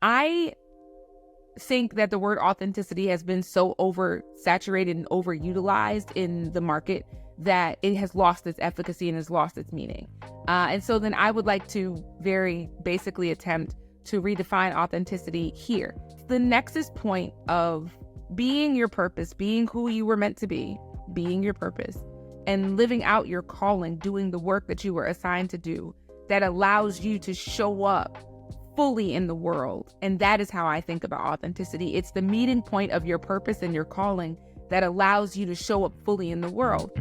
I think that the word authenticity has been so oversaturated and overutilized in the market that it has lost its efficacy and has lost its meaning. And so then I would like to very basically attempt to redefine authenticity here. The nexus point of being your purpose, being who you were meant to be, being your purpose, and living out your calling, doing the work that you were assigned to do that allows you to show up fully in the world. And that is how I think about authenticity. It's the meeting point of your purpose and your calling that allows you to show up fully in the world.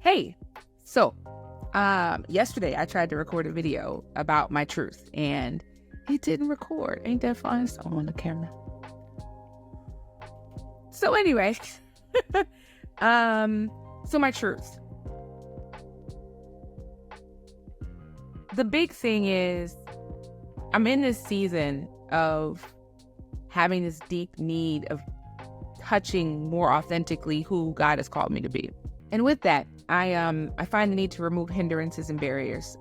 Hey, so yesterday I tried to record a video about my truth and it didn't record. Ain't that fun? So on the camera. So anyway, so my truth. The big thing is I'm in this season of having this deep need of touching more authentically who God has called me to be. And with that, I find the need to remove hindrances and barriers,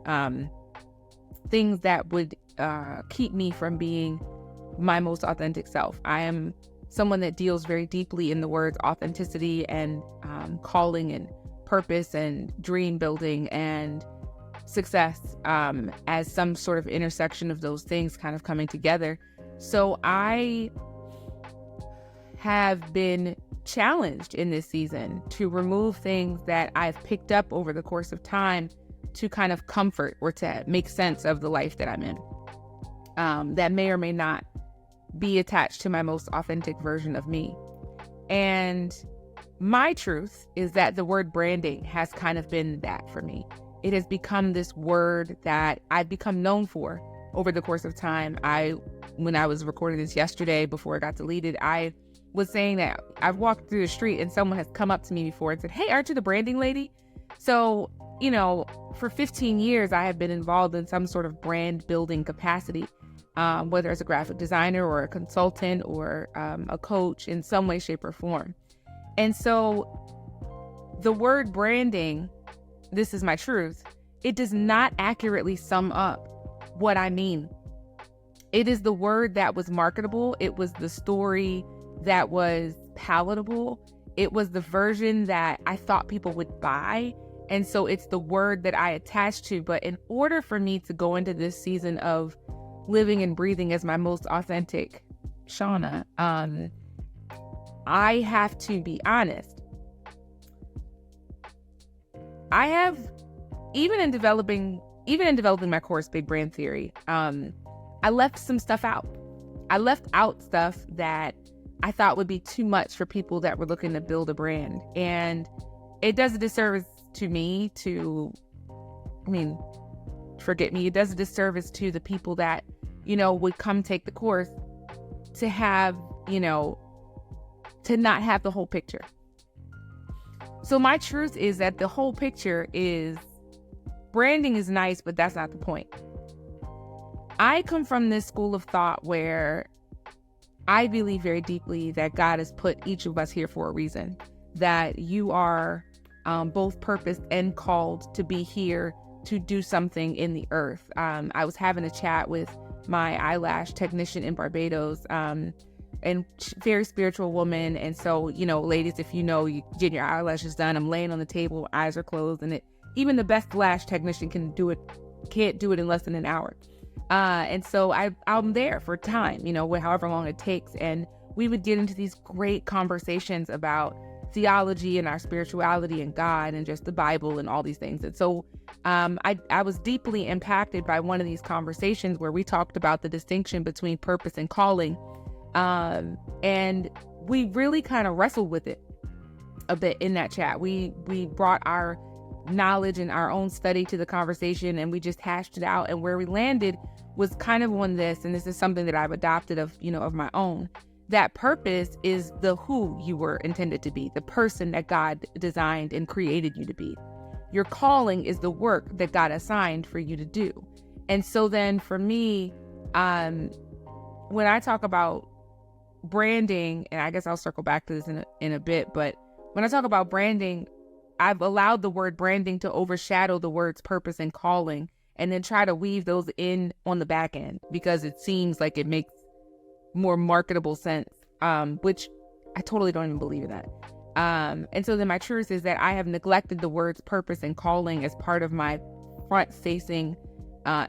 things that would keep me from being my most authentic self. I am someone that deals very deeply in the words authenticity and calling and purpose and dream building and success as some sort of intersection of those things kind of coming together. So I have been challenged in this season to remove things that I've picked up over the course of time to kind of comfort or to make sense of the life that I'm in, that may or may not be attached to my most authentic version of me. And my truth is that the word branding has kind of been that for me. It has become this word that I've become known for over the course of time. When I was recording this yesterday before it got deleted, I was saying that I've walked through the street and someone has come up to me before and said, "Hey, aren't you the branding lady?" So, for 15 years, I have been involved in some sort of brand building capacity, whether as a graphic designer or a consultant or a coach in some way, shape, or form. And so the word branding, this is my truth, it does not accurately sum up what I mean. It is the word that was marketable. It was the story that was palatable. It was the version that I thought people would buy. And so it's the word that I attached to. But in order for me to go into this season of living and breathing as my most authentic Shauna, I have to be honest. I have, even in developing my course, Big Brand Theory, I left some stuff out. I left out stuff that I thought would be too much for people that were looking to build a brand. And it does a disservice to me it does a disservice to the people that, would come take the course to have, to not have the whole picture. So my truth is that the whole picture is branding is nice, but that's not the point. I come from this school of thought where I believe very deeply that God has put each of us here for a reason, that you are both purposed and called to be here to do something in the earth. I was having a chat with my eyelash technician in Barbados, and very spiritual woman. And so, ladies, if you getting your eyelashes done, I'm laying on the table, eyes are closed, and even the best lash technician can't do it in less than an hour. And so I'm there for time, however long it takes. And we would get into these great conversations about theology and our spirituality and God and just the Bible and all these things. And so I was deeply impacted by one of these conversations where we talked about the distinction between purpose and calling. And we really kind of wrestled with it a bit in that chat. We brought our knowledge and our own study to the conversation, and we just hashed it out. And where we landed was kind of on this, and this is something that I've adopted of my own, that purpose is the who you were intended to be, the person that God designed and created you to be. Your calling is the work that God assigned for you to do. And so then for me, when I talk about branding, and I guess I'll circle back to this in a bit, but when I talk about branding, I've allowed the word branding to overshadow the words purpose and calling, and then try to weave those in on the back end because it seems like it makes more marketable sense, which I totally don't even believe in that. And so then my truth is that I have neglected the words purpose and calling as part of my front-facing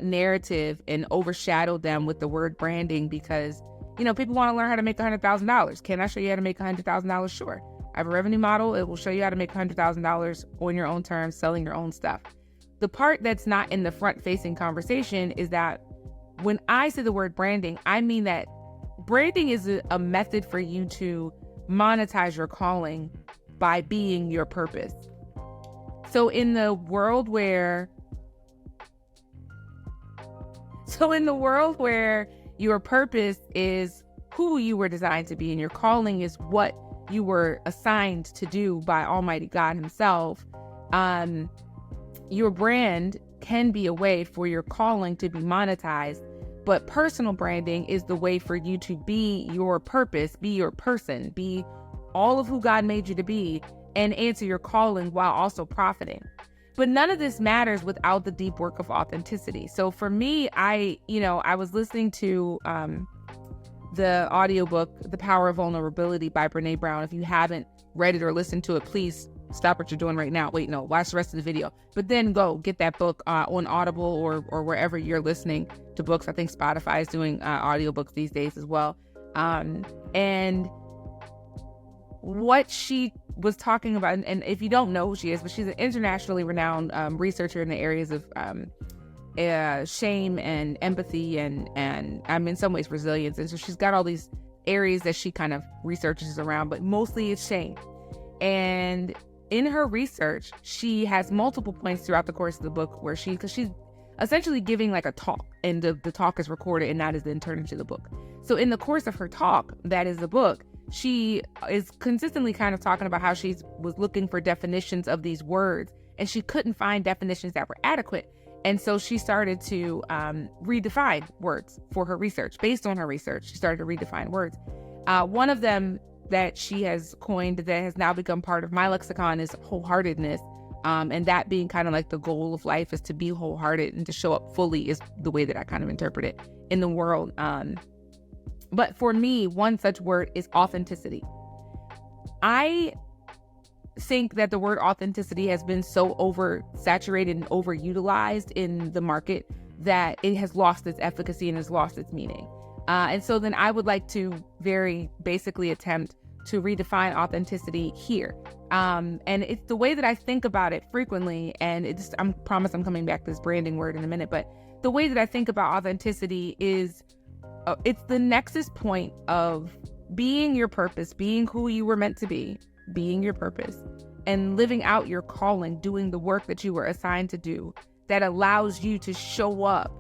narrative and overshadowed them with the word branding because, people want to learn how to make $100,000. Can I show you how to make $100,000? Sure. I have a revenue model. It will show you how to make $100,000 on your own terms, selling your own stuff. The part that's not in the front-facing conversation is that when I say the word branding, I mean that branding is a method for you to monetize your calling by being your purpose. So in the world where your purpose is who you were designed to be and your calling is what you were assigned to do by Almighty God himself, your brand can be a way for your calling to be monetized, but personal branding is the way for you to be your purpose, be your person, be all of who God made you to be, and answer your calling while also profiting. But none of this matters without the deep work of authenticity. So for me, I was listening to the audiobook, The Power of Vulnerability by Brene Brown. If you haven't read it or listened to it, please stop what you're doing right now. Wait, no, watch the rest of the video. But then go get that book on Audible or wherever you're listening to books. I think Spotify is doing audiobooks these days as well. And what she was talking about, and if you don't know who she is, but she's an internationally renowned researcher in the areas of shame and empathy and in some ways resilience. And so she's got all these areas that she kind of researches around, but mostly it's shame. And in her research, she has multiple points throughout the course of the book where because she's essentially giving like a talk, and the talk is recorded and that is then turned into the book. So in the course of her talk, that is the book, she is consistently kind of talking about how she was looking for definitions of these words and she couldn't find definitions that were adequate. And so she started to redefine words for her research. Based on her research, she started to redefine words. One of them that she has coined that has now become part of my lexicon is wholeheartedness. And that being kind of like the goal of life is to be wholehearted and to show up fully is the way that I kind of interpret it in the world. But for me, one such word is authenticity. I think that the word authenticity has been so oversaturated and overutilized in the market that it has lost its efficacy and has lost its meaning. And so then I would like to very basically attempt to redefine authenticity here. And it's the way that I think about it frequently. And I promise I'm coming back to this branding word in a minute, but the way that I think about authenticity is it's the nexus point of being your purpose, being who you were meant to be, being your purpose, and living out your calling, doing the work that you were assigned to do that allows you to show up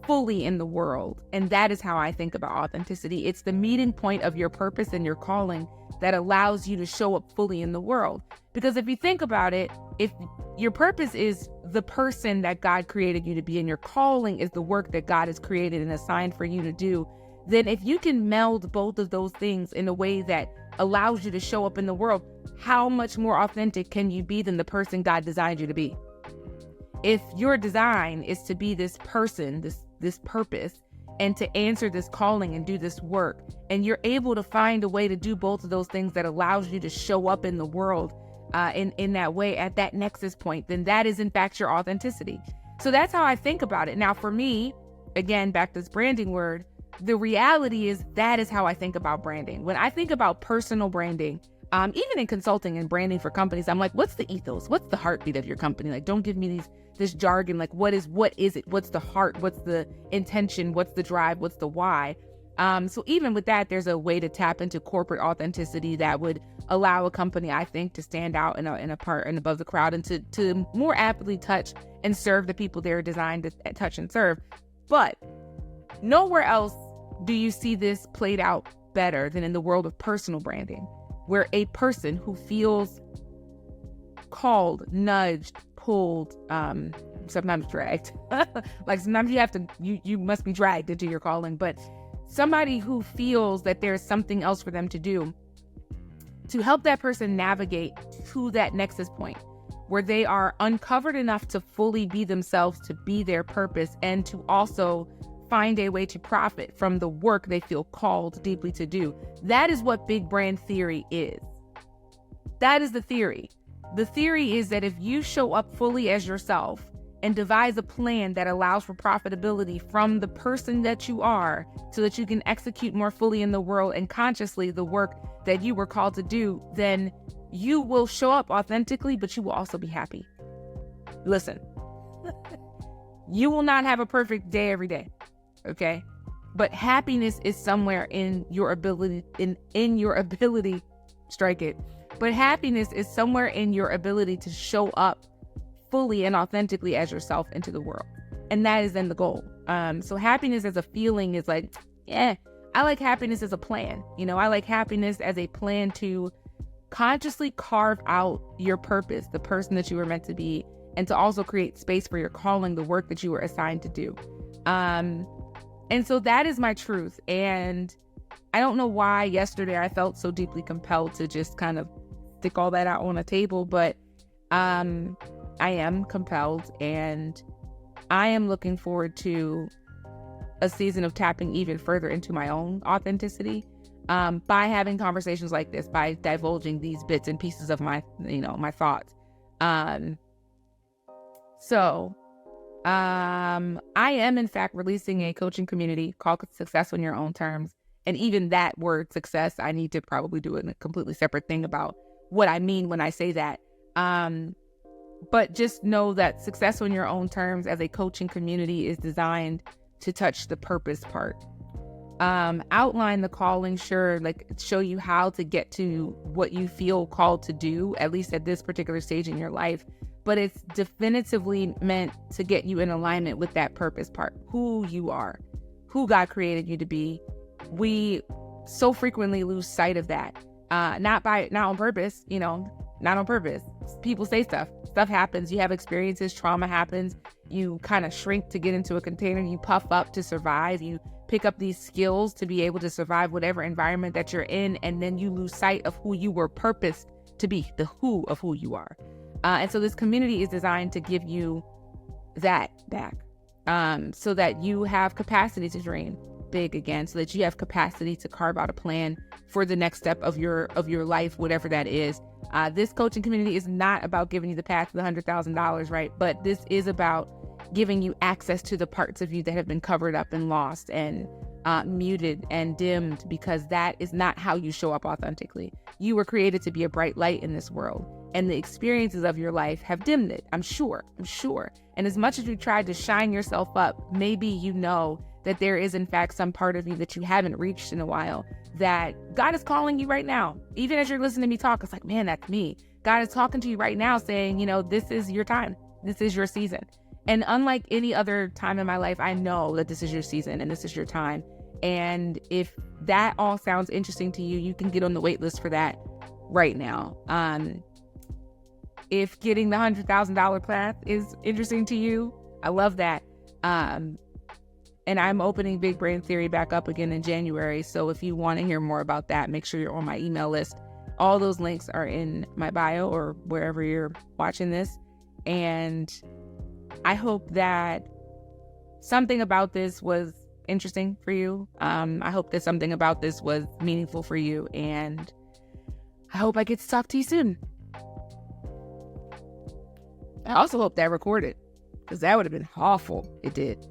fully in the world. And that is how I think about authenticity. It's the meeting point of your purpose and your calling that allows you to show up fully in the world. Because if you think about it, if your purpose is the person that God created you to be and your calling is the work that God has created and assigned for you to do, then if you can meld both of those things in a way that allows you to show up in the world, how much more authentic can you be than the person God designed you to be? If your design is to be this person, this purpose, and to answer this calling and do this work, and you're able to find a way to do both of those things that allows you to show up in the world in that way at that nexus point, then that is in fact your authenticity. So that's how I think about it. Now for me, again, back to this branding word, the reality is that is how I think about branding. When I think about personal branding, even in consulting and branding for companies, I'm like, what's the ethos? What's the heartbeat of your company? Like, don't give me this jargon. Like, what is it? What's the heart? What's the intention? What's the drive? What's the why? So even with that, there's a way to tap into corporate authenticity that would allow a company, I think, to stand out in a part and above the crowd and to more aptly touch and serve the people they're designed to touch and serve. But nowhere else do you see this played out better than in the world of personal branding, where a person who feels called, nudged, pulled, sometimes dragged, like sometimes you must be dragged into your calling, but somebody who feels that there's something else for them to do, to help that person navigate to that nexus point where they are uncovered enough to fully be themselves, to be their purpose, and to also find a way to profit from the work they feel called deeply to do. That is what big brand theory is. That is the theory. The theory is that if you show up fully as yourself and devise a plan that allows for profitability from the person that you are, so that you can execute more fully in the world and consciously the work that you were called to do, then you will show up authentically, but you will also be happy. Listen, you will not have a perfect day every day, okay? But happiness is somewhere in your ability, in your ability, strike it. But happiness is somewhere in your ability to show up fully and authentically as yourself into the world. And that is then the goal. So happiness as a feeling is like, I like happiness as a plan. I like happiness as a plan to consciously carve out your purpose, the person that you were meant to be, and to also create space for your calling, the work that you were assigned to do. And so that is my truth. And I don't know why yesterday I felt so deeply compelled to just kind of stick all that out on a table, but I am compelled, and I am looking forward to a season of tapping even further into my own authenticity by having conversations like this, by divulging these bits and pieces of my thoughts. So I am in fact releasing a coaching community called Success on Your Own Terms. And even that word success, I need to probably do a completely separate thing about what I mean when I say that. But just know that Success on Your Own Terms as a coaching community is designed to touch the purpose part. Outline the calling, sure, like show you how to get to what you feel called to do, at least at this particular stage in your life. But it's definitively meant to get you in alignment with that purpose part, who you are, who God created you to be. We so frequently lose sight of that, not on purpose, not on purpose. People say stuff happens, you have experiences, trauma happens, you kind of shrink to get into a container, you puff up to survive, you pick up these skills to be able to survive whatever environment that you're in, and then you lose sight of who you were purposed to be, the who of who you are. And so this community is designed to give you that back, so that you have capacity to dream big again, so that you have capacity to carve out a plan for the next step of your life, whatever that is. This coaching community is not about giving you the path to the $100,000, right? But this is about giving you access to the parts of you that have been covered up and lost and muted and dimmed, because that is not how you show up authentically. You were created to be a bright light in this world, and the experiences of your life have dimmed it. I'm sure. And as much as you tried to shine yourself up, maybe you know that there is in fact some part of you that you haven't reached in a while, that God is calling you right now. Even as you're listening to me talk, it's like, man, that's me. God is talking to you right now saying, this is your time. This is your season. And unlike any other time in my life, I know that this is your season and this is your time. And if that all sounds interesting to you, you can get on the wait list for that right now. If getting the $100,000 path is interesting to you, I love that. And I'm opening Big Brain Theory back up again in January. So if you want to hear more about that, make sure you're on my email list. All those links are in my bio or wherever you're watching this. And I hope that something about this was interesting for you. I hope that something about this was meaningful for you. And I hope I get to talk to you soon. I also hope that recorded, because that would have been awful. It did.